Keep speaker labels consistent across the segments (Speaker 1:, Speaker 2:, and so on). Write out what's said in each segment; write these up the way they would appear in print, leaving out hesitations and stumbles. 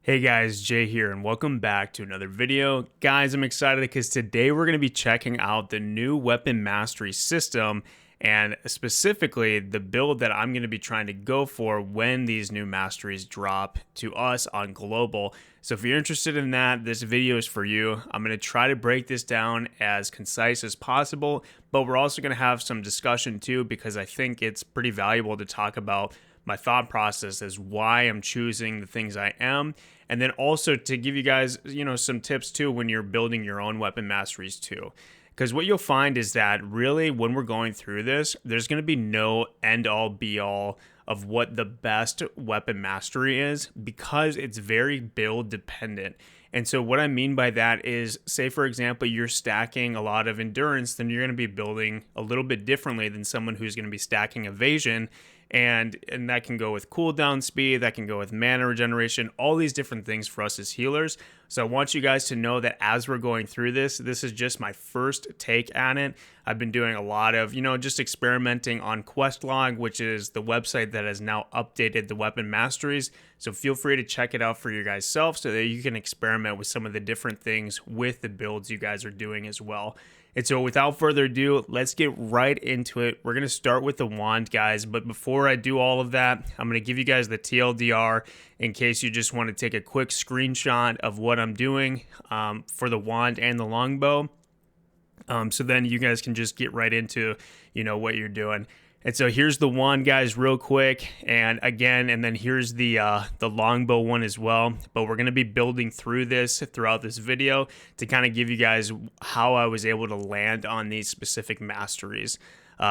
Speaker 1: Hey guys, Jay here and welcome back to another video. Guys, I'm excited because today we're going to be checking out the new weapon mastery system and specifically the build that I'm going to be trying to go for when these new masteries drop to us on global. So if you're interested in that, this video is for you. I'm going to try to break this down as concise as possible, but we're also going to have some discussion too because I think it's pretty valuable to talk about my thought process as why I'm choosing the things I am, and then also to give you guys, some tips too when you're building your own weapon masteries too. Because what you'll find is that really when we're going through this, there's going to be no end all be all of what the best weapon mastery is because it's very build dependent. And so what I mean by that is, say for example, you're stacking a lot of endurance, then you're going to be building a little bit differently than someone who's going to be stacking evasion. And that can go with cooldown speed, that can go with mana regeneration, all these different things for us as healers. So I want you guys to know that as we're going through this is just my first take at it. I've been doing a lot of, just experimenting on Questlogg, which is the website that has now updated the weapon masteries. So feel free to check it out for your guys' self so that you can experiment with some of the different things with the builds you guys are doing as well. And so without further ado, let's get right into it. We're going to start with the wand, guys. But before I do all of that, I'm going to give you guys the TLDR in case you just want to take a quick screenshot of what I'm doing for the wand and the longbow. So then you guys can just get right into, what you're doing. And so here's the wand, guys, real quick. And again, and then here's the longbow one as well. But we're going to be building through this throughout this video to kind of give you guys how I was able to land on these specific masteries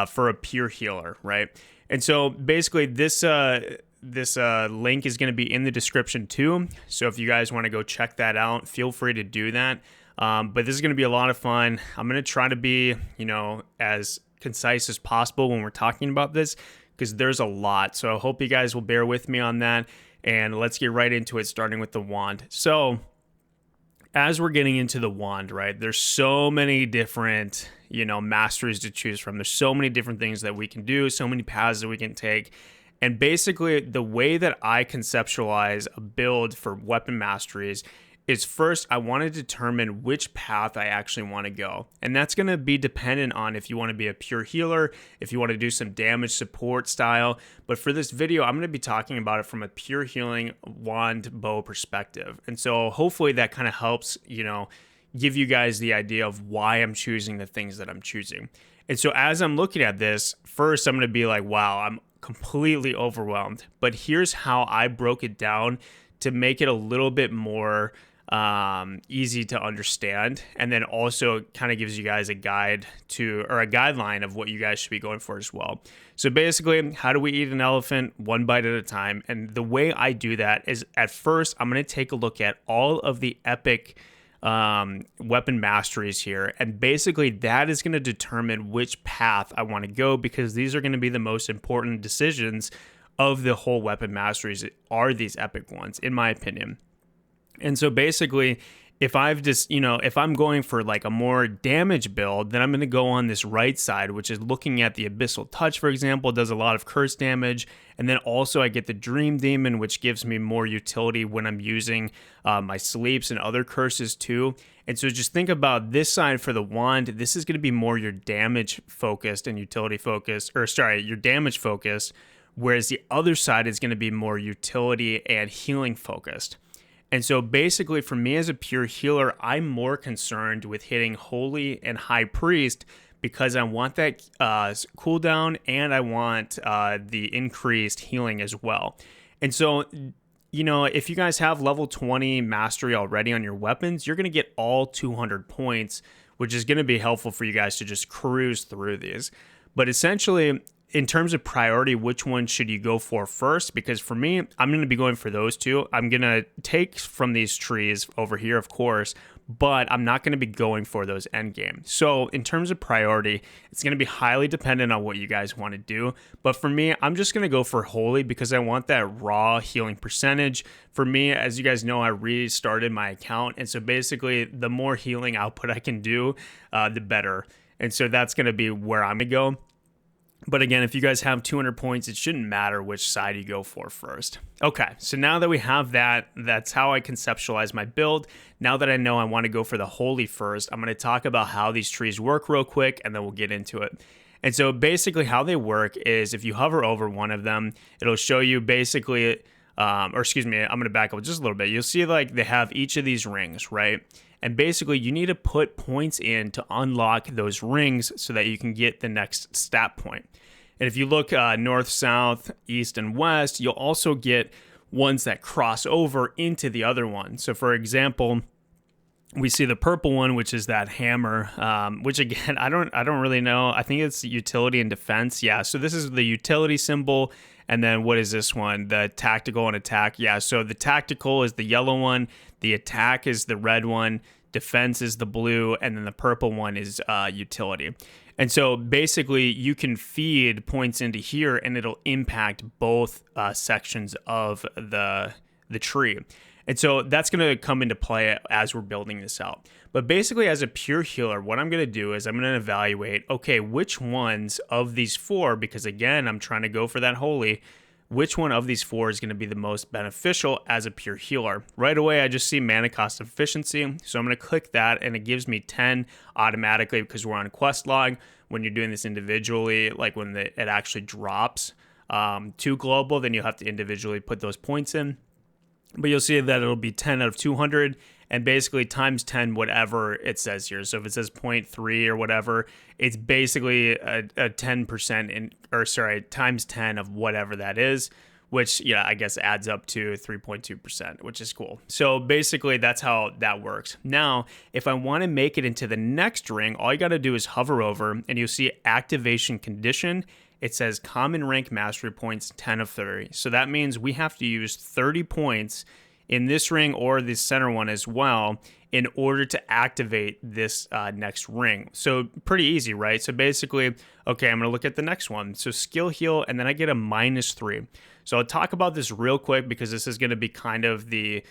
Speaker 1: for a pure healer, right? And so basically this link is going to be in the description too. So if you guys want to go check that out, feel free to do that. But this is going to be a lot of fun. I'm going to try to be, as concise as possible when we're talking about this because there's a lot. So I hope you guys will bear with me on that. And let's get right into it, starting with the wand. So as we're getting into the wand, right, there's so many different, masteries to choose from. There's so many different things that we can do, so many paths that we can take. And basically the way that I conceptualize a build for weapon masteries is first, I want to determine which path I actually want to go. And that's going to be dependent on if you want to be a pure healer, if you want to do some damage support style. But for this video, I'm going to be talking about it from a pure healing wand bow perspective. And so hopefully that kind of helps, give you guys the idea of why I'm choosing the things that I'm choosing. And so as I'm looking at this, first I'm going to be like, wow, I'm completely overwhelmed. But here's how I broke it down to make it a little bit more easy to understand, and then also kind of gives you guys a guideline of what you guys should be going for as well. So basically, how do we eat an elephant? One bite at a time. And the way I do that is at first I'm going to take a look at all of the epic weapon masteries here, and basically that is going to determine which path I want to go because these are going to be the most important decisions of the whole weapon masteries are these epic ones, in my opinion. And so basically, if I'm going for like a more damage build, then I'm going to go on this right side, which is looking at the Abyssal Touch, for example, does a lot of curse damage. And then also I get the Dream Demon, which gives me more utility when I'm using my sleeps and other curses too. And so just think about this side for the wand. This is going to be more your damage focused and utility focused, your damage focused, whereas the other side is going to be more utility and healing focused. And so basically for me as a pure healer, I'm more concerned with hitting Holy and High Priest because I want that cooldown and I want the increased healing as well. And so, if you guys have level 20 mastery already on your weapons, you're going to get all 200 points, which is going to be helpful for you guys to just cruise through these. But essentially, in terms of priority, which one should you go for first? Because for me, I'm going to be going for those two. I'm going to take from these trees over here, of course, but I'm not going to be going for those end game. So in terms of priority, it's going to be highly dependent on what you guys want to do. But for me, I'm just going to go for Holy because I want that raw healing percentage. For me, as you guys know, I restarted my account. And so basically, the more healing output I can do, the better. And so that's going to be where I'm going to go. But again, if you guys have 200 points, it shouldn't matter which side you go for first. Okay, so now that we have that, that's how I conceptualize my build. Now that I know I want to go for the holy first, I'm going to talk about how these trees work real quick, and then we'll get into it. And so basically how they work is if you hover over one of them, it'll show you basically, or excuse me, I'm going to back up just a little bit. You'll see like they have each of these rings, right? And basically you need to put points in to unlock those rings so that you can get the next stat point. And if you look north, south, east, and west, you'll also get ones that cross over into the other one. So for example, we see the purple one, which is that hammer, which again, I don't really know. I think it's utility and defense. Yeah, so this is the utility symbol. And then what is this one? The tactical and attack. Yeah, so the tactical is the yellow one. The attack is the red one. Defense is the blue. And then the purple one is utility. And so basically you can feed points into here and it'll impact both sections of the tree. And so that's going to come into play as we're building this out. But basically as a pure healer, what I'm going to do is I'm going to evaluate, okay, which ones of these four, because again, I'm trying to go for that holy, which one of these four is going to be the most beneficial as a pure healer. Right away, I just see mana cost efficiency. So I'm going to click that and it gives me 10 automatically because we're on Questlogg. When you're doing this individually, like when it actually drops to global, then you'll have to individually put those points in. But you'll see that it'll be 10 out of 200 and basically times 10 whatever it says here. So if it says 0.3 or whatever, it's basically a 10% times 10 of whatever that is, which I guess adds up to 3.2%, which is cool. So basically that's how that works. Now, if I want to make it into the next ring, all you got to do is hover over and you'll see activation condition. It says common rank mastery points 10 of 30. So that means we have to use 30 points in this ring or the center one as well in order to activate this next ring. So pretty easy, right? So basically, okay, I'm going to look at the next one. So skill heal, and then I get a -3. So I'll talk about this real quick because this is going to be kind of the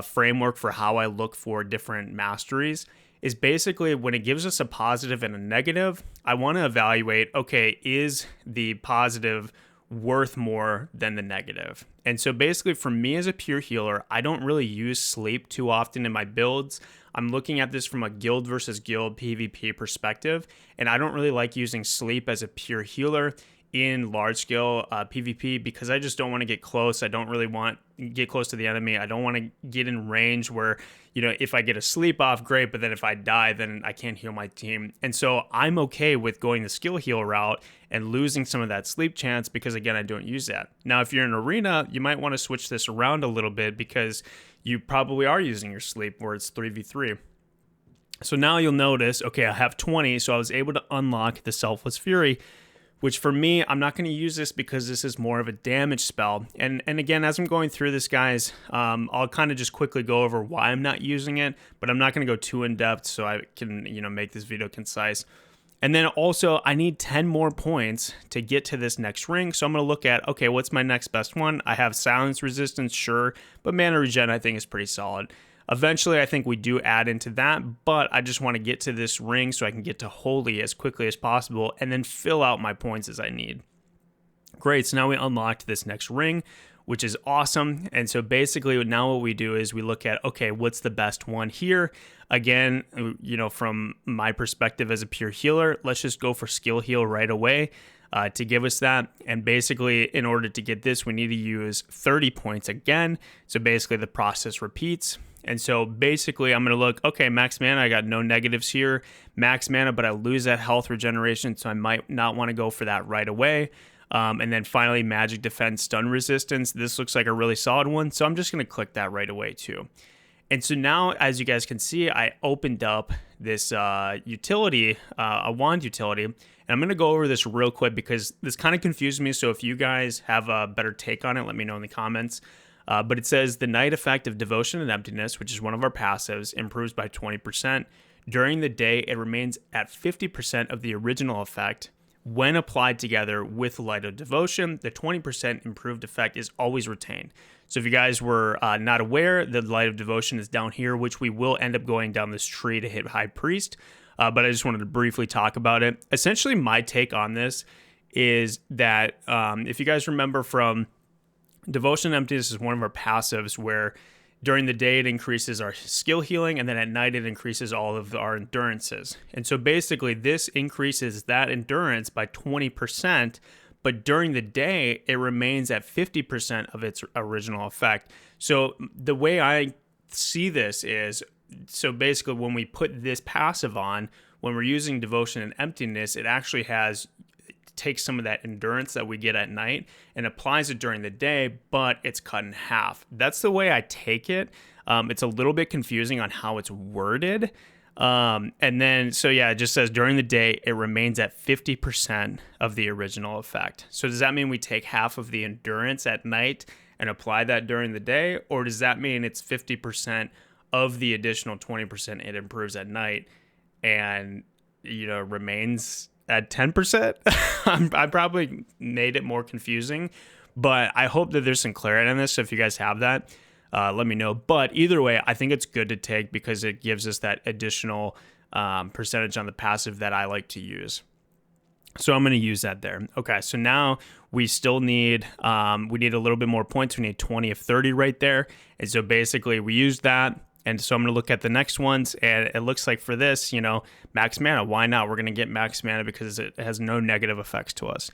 Speaker 1: framework for how I look for different masteries. Is basically when it gives us a positive and a negative, I want to evaluate, okay, is the positive worth more than the negative? And so basically for me as a pure healer, I don't really use sleep too often in my builds. I'm looking at this from a guild versus guild PvP perspective, and I don't really like using sleep as a pure healer in large scale PvP because I just don't want to get close. I don't really want to get close to the enemy. I don't want to get in range where, if I get a sleep off, great, but then if I die, then I can't heal my team. And so I'm okay with going the skill heal route and losing some of that sleep chance because, again, I don't use that. Now, if you're in arena, you might want to switch this around a little bit because you probably are using your sleep where it's 3v3. So now you'll notice, okay, I have 20, so I was able to unlock the Selfless Fury, which for me, I'm not going to use this because this is more of a damage spell. And again, as I'm going through this, guys, I'll kind of just quickly go over why I'm not using it, but I'm not going to go too in depth so I can, make this video concise. And then also, I need 10 more points to get to this next ring. So I'm going to look at, okay, what's my next best one? I have silence resistance, sure, but mana regen I think is pretty solid. Eventually, I think we do add into that, but I just want to get to this ring so I can get to holy as quickly as possible and then fill out my points as I need. Great, so now we unlocked this next ring, which is awesome. And so basically now what we do is we look at, okay, what's the best one here? Again, from my perspective as a pure healer, let's just go for skill heal right away to give us that. And basically, in order to get this, we need to use 30 points again. So basically the process repeats. And so basically I'm going to look, okay, max mana, I got no negatives here. Max mana, but I lose that health regeneration, so I might not want to go for that right away. And then finally, magic defense, stun resistance. This looks like a really solid one, so I'm just going to click that right away too. And so now, as you guys can see, I opened up this utility, a wand utility, and I'm going to go over this real quick because this kind of confused me. So if you guys have a better take on it, let me know in the comments. But it says the night effect of Devotion and Emptiness, which is one of our passives, improves by 20%. During the day, it remains at 50% of the original effect. When applied together with Light of Devotion, the 20% improved effect is always retained. So if you guys were not aware, the Light of Devotion is down here, which we will end up going down this tree to hit High Priest. But I just wanted to briefly talk about it. Essentially, my take on this is that if you guys remember from Devotion and Emptiness is one of our passives where during the day it increases our skill healing, and then at night it increases all of our endurances. And so basically this increases that endurance by 20%, but during the day it remains at 50% of its original effect. So the way I see this is, so basically when we put this passive on, when we're using Devotion and Emptiness, it actually takes some of that endurance that we get at night and applies it during the day, but it's cut in half. That's the way I take it. It's a little bit confusing on how it's worded. And then, so yeah, it just says during the day, it remains at 50% of the original effect. So does that mean we take half of the endurance at night and apply that during the day? Or does that mean it's 50% of the additional 20% it improves at night and, remains at 10%? I probably made it more confusing, but I hope that there's some clarity on this. So if you guys have that, let me know. But either way, I think it's good to take because it gives us that additional percentage on the passive that I like to use. So I'm going to use that there. Okay, so now we still need, we need a little bit more points. We need 20 of 30 right there. And so basically we used that. And so I'm going to look at the next ones, and it looks like for this, max mana. Why not? We're going to get max mana because it has no negative effects to us.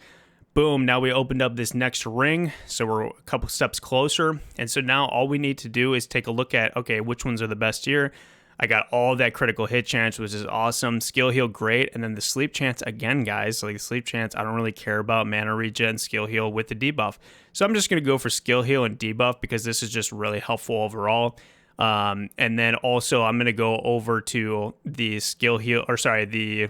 Speaker 1: Boom, now we opened up this next ring, so we're a couple steps closer. And so now all we need to do is take a look at, okay, which ones are the best here? I got all that critical hit chance, which is awesome. Skill heal, great. And then the sleep chance, again, guys, like the sleep chance, I don't really care about mana regen, skill heal with the debuff. So I'm just going to go for skill heal and debuff because this is just really helpful overall. And then also I'm going to go over to the skill heal, or sorry, the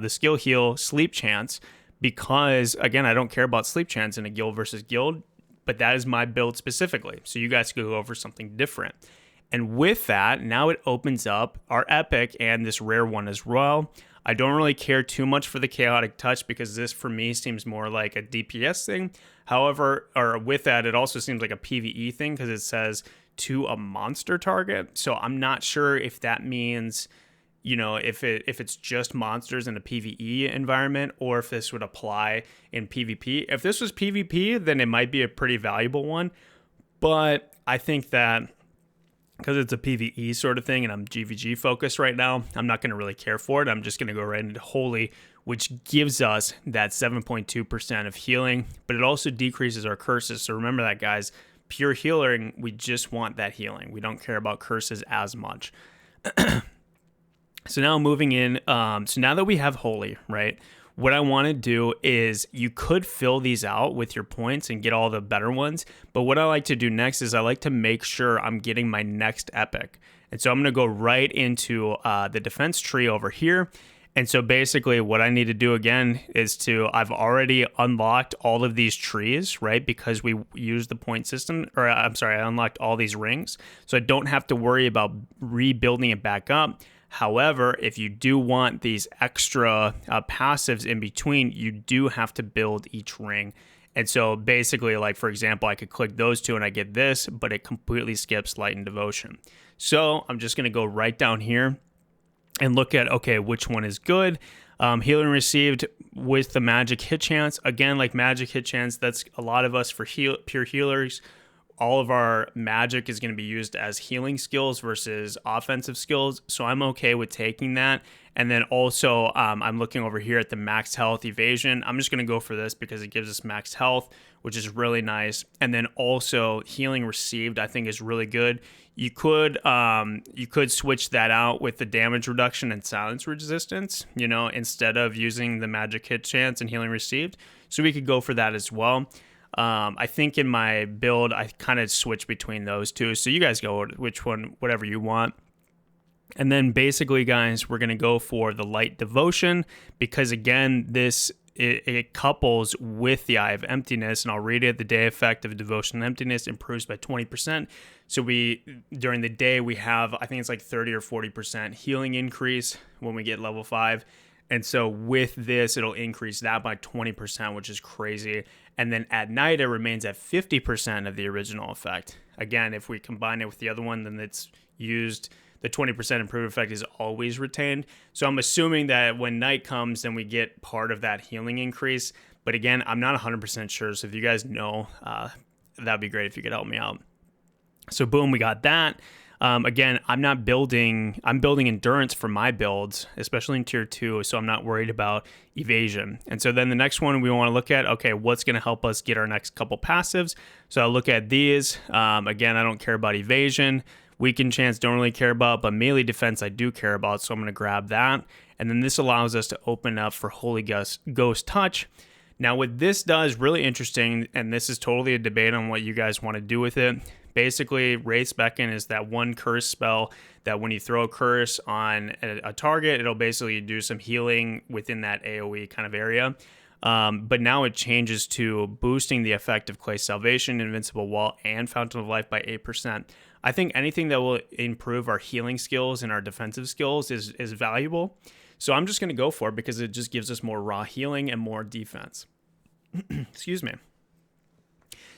Speaker 1: skill heal sleep chance, because again, I don't care about sleep chance in a guild versus guild, but that is my build specifically. So you guys could go over something different. And with that, now it opens up our epic and this rare one as well. I don't really care too much for the chaotic touch because this for me seems more like a DPS thing. However, or with that, it also seems like a PvE thing because it says to a monster target. So I'm not sure if that means, if it's just monsters in a PvE environment or if this would apply in PvP. If this was PvP, then it might be a pretty valuable one. But I think that because it's a PvE sort of thing and I'm GVG focused right now, I'm not going to really care for it. I'm just going to go right into Holy, which gives us that 7.2% of healing, but it also decreases our curses. So remember that, guys. Pure healing, we just want that healing. We don't care about curses as much. So now moving in, so now that we have Holy, right, what I want to do is you could fill these out with your points and get all the better ones. But what I like to do next is I like to make sure I'm getting my next epic. And so I'm going to go right into the defense tree over here. And so basically what I need to do again is I've already unlocked all of these trees, right? Because we use the point system, or I'm sorry, I unlocked all these rings. So I don't have to worry about rebuilding it back up. However, if you do want these extra passives in between, you do have to build each ring. And so basically, like for example, I could click those two and I get this, but it completely skips Light and Devotion. So I'm just going to go right down here and look at, okay, which one is good. Healing received with the magic hit chance. Again, like magic hit chance, that's a lot of us for pure healers. All of our magic is going to be used as healing skills versus offensive skills. So I'm okay with taking that. And then also I'm looking over here at the max health evasion. I'm just going to go for this because it gives us max health, which is really nice. And then also healing received, I think is really good. You could switch that out with the damage reduction and silence resistance, instead of using the magic hit chance and healing received. So we could go for that as well. I think in my build, I kind of switch between those two. So you guys go which one, whatever you want. And then basically, guys, we're going to go for the Light Devotion because, again, it couples with the Eye of Emptiness. And I'll read it. The day effect of Devotion and Emptiness improves by 20%. So during the day, we have, I think it's like 30 or 40% healing increase when we get level 5. And so with this, it'll increase that by 20%, which is crazy. And then at night, it remains at 50% of the original effect. Again, if we combine it with the other one, then it's used. The 20% improved effect is always retained. So I'm assuming that when night comes, then we get part of that healing increase. But again, I'm not 100% sure. So if you guys know, that'd be great if you could help me out. So boom, we got that. Again, I'm building endurance for my builds, especially in tier 2, so I'm not worried about evasion. And so then the next one we want to look at, okay, what's going to help us get our next couple passives? So I'll look at these. Again, I don't care about evasion. Weaken chance, don't really care about, but melee defense I do care about, so I'm going to grab that. And then this allows us to open up for Holy Ghost Touch. Now what this does, really interesting, and this is totally a debate on what you guys want to do with it. Basically, Wraith's Beacon is that one curse spell that when you throw a curse on a target, it'll basically do some healing within that AoE kind of area. But now it changes to boosting the effect of Clay Salvation, Invincible Wall, and Fountain of Life by 8%. I think anything that will improve our healing skills and our defensive skills is valuable. So I'm just going to go for it because it just gives us more raw healing and more defense. Excuse me.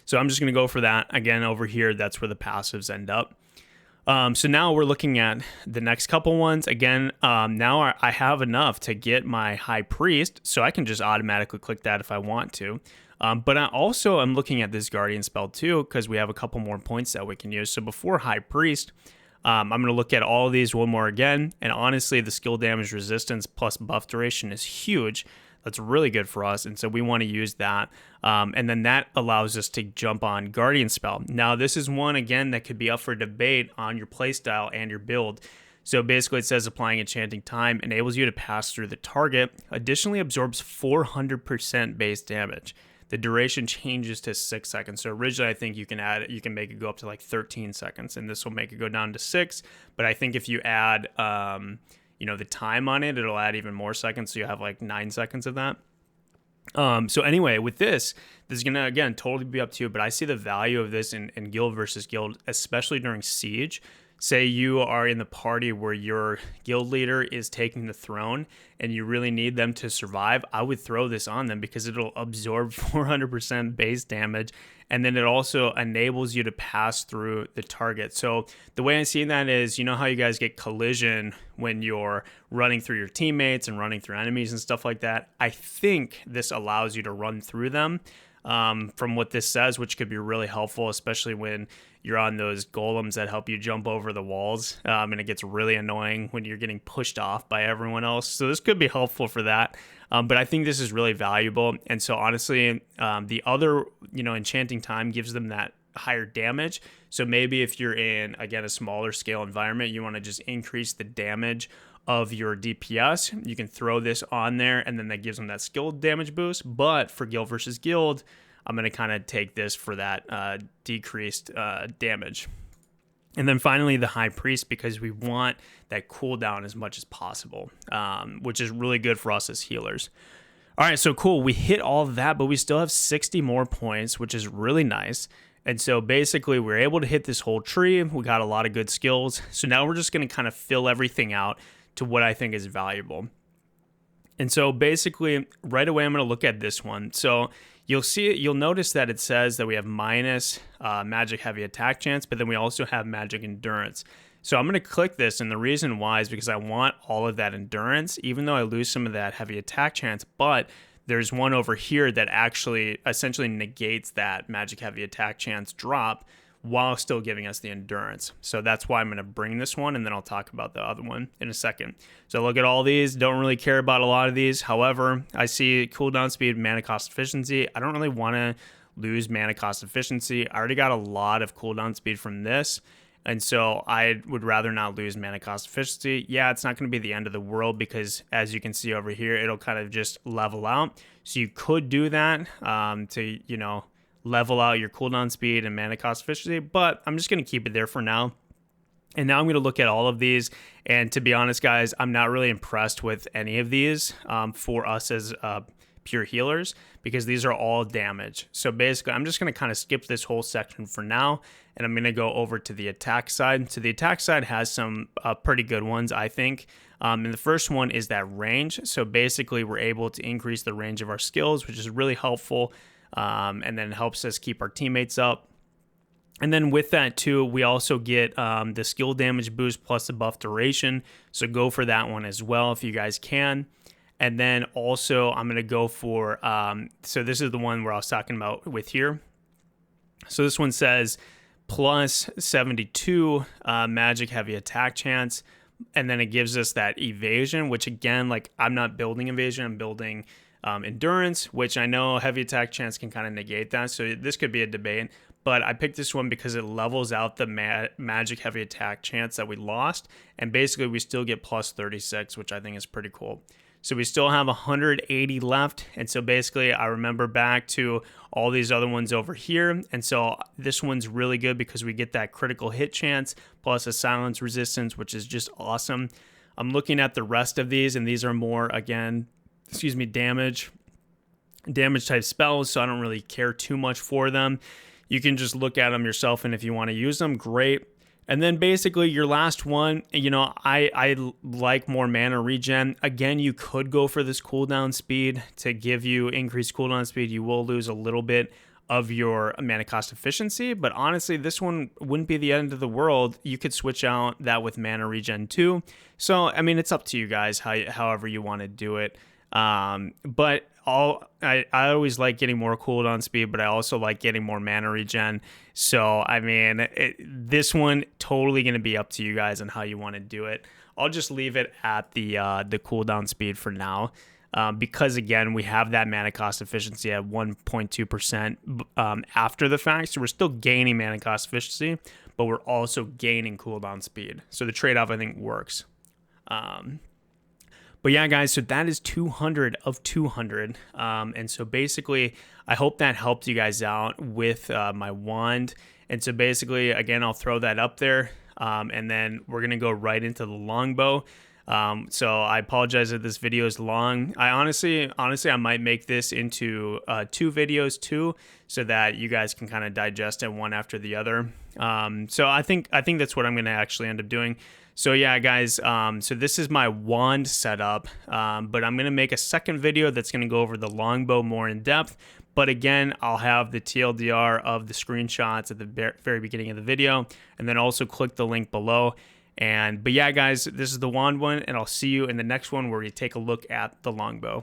Speaker 1: So I'm just going to go for that. Again, over here, that's where the passives end up. So now we're looking at the next couple ones. Again, now I have enough to get my High Priest, so I can just automatically click that if I want to. But I also am looking at this Guardian spell too, because we have a couple more points that we can use. So before High Priest, I'm going to look at all of these one more again. And honestly, the skill damage resistance plus buff duration is huge. That's really good for us, and so we want to use that. And then that allows us to jump on Guardian Spell. Now, this is one, again, that could be up for debate on your playstyle and your build. So basically, it says applying Enchanting Time enables you to pass through the target, additionally absorbs 400% base damage. The duration changes to 6 seconds. So originally, I think you can make it go up to like 13 seconds, and this will make it go down to 6. But I think if you add the time on it, it'll add even more seconds, so you have like 9 seconds of that. So anyway, with this is gonna, again, totally be up to you, but I see the value of this in guild versus guild, especially during siege. Say you are in the party where your guild leader is taking the throne and you really need them to survive, I would throw this on them because it'll absorb 400% base damage, and then it also enables you to pass through the target. So the way I see that is, you know how you guys get collision when you're running through your teammates and running through enemies and stuff like that? I think this allows you to run through them. From what this says, which could be really helpful, especially when you're on those golems that help you jump over the walls, and it gets really annoying when you're getting pushed off by everyone else. So this could be helpful for that, but I think this is really valuable. And so honestly, the other, Enchanting Time gives them that higher damage. So maybe if you're in, again, a smaller scale environment, you want to just increase the damage of your DPS, you can throw this on there, and then that gives them that skill damage boost. But for guild versus guild, I'm going to kind of take this for that decreased damage. And then finally, the High Priest, because we want that cooldown as much as possible, which is really good for us as healers. All right, so cool. We hit all of that, but we still have 60 more points, which is really nice. And so basically, we're able to hit this whole tree. We got a lot of good skills. So now we're just going to kind of fill everything out to what I think is valuable. And so basically, right away, I'm going to look at this one. So you'll notice that it says that we have minus magic heavy attack chance, but then we also have magic endurance. So I'm going to click this, and the reason why is because I want all of that endurance, even though I lose some of that heavy attack chance, but there's one over here that actually essentially negates that magic heavy attack chance drop while still giving us the endurance. So that's why I'm going to bring this one, and then I'll talk about the other one in a second. So look at all these. Don't really care about a lot of these. However, I see cooldown speed, mana cost efficiency. I don't really want to lose mana cost efficiency. I already got a lot of cooldown speed from this, and so I would rather not lose mana cost efficiency. Yeah, it's not going to be the end of the world because, as you can see over here, it'll kind of just level out. So you could do that to, level out your cooldown speed and mana cost efficiency, but I'm just going to keep it there for now. And now I'm going to look at all of these, and to be honest, guys, I'm not really impressed with any of these for us as pure healers, because these are all damage. So basically, I'm just going to kind of skip this whole section for now, and I'm going to go over to the attack side. So the attack side has some pretty good ones, I think. And the first one is that range. So basically, we're able to increase the range of our skills, which is really helpful. And then helps us keep our teammates up. And then with that too, we also get the skill damage boost plus the buff duration. So go for that one as well if you guys can. And then also I'm going to go for, so this is the one where I was talking about with here. So this one says plus 72 magic heavy attack chance. And then it gives us that evasion, which again, like I'm not building evasion, I'm building endurance, which I know heavy attack chance can kind of negate that. So this could be a debate, but I picked this one because it levels out the magic heavy attack chance that we lost. And basically we still get plus 36, which I think is pretty cool. So we still have 180 left. And so basically I remember back to all these other ones over here. And so this one's really good because we get that critical hit chance plus a silence resistance, which is just awesome. I'm looking at the rest of these, and these are more, again, damage type spells. So I don't really care too much for them. You can just look at them yourself, and if you want to use them, great. And then basically your last one, you know, I like more mana regen. Again, you could go for this cooldown speed to give you increased cooldown speed. You will lose a little bit of your mana cost efficiency, but honestly, this one wouldn't be the end of the world. You could switch out that with mana regen too. So, I mean, it's up to you guys, however you want to do it. But I always like getting more cooldown speed, but I also like getting more mana regen. So, I mean, this one totally going to be up to you guys on how you want to do it. I'll just leave it at the cooldown speed for now. Because again, we have that mana cost efficiency at 1.2% after the fact. So we're still gaining mana cost efficiency, but we're also gaining cooldown speed. So the trade-off, I think, works. But yeah, guys, so that is 200 of 200. And so basically, I hope that helped you guys out with my wand. And so basically, again, I'll throw that up there. And then we're going to go right into the longbow. So I apologize that this video is long. I honestly, I might make this into 2 videos too, so that you guys can kind of digest it one after the other. So I think that's what I'm going to actually end up doing. So yeah, guys, so this is my wand setup, but I'm going to make a second video that's going to go over the longbow more in depth. But again, I'll have the TLDR of the screenshots at the very beginning of the video, and then also click the link below. But yeah, guys, this is the wand one, and I'll see you in the next one where we take a look at the longbow.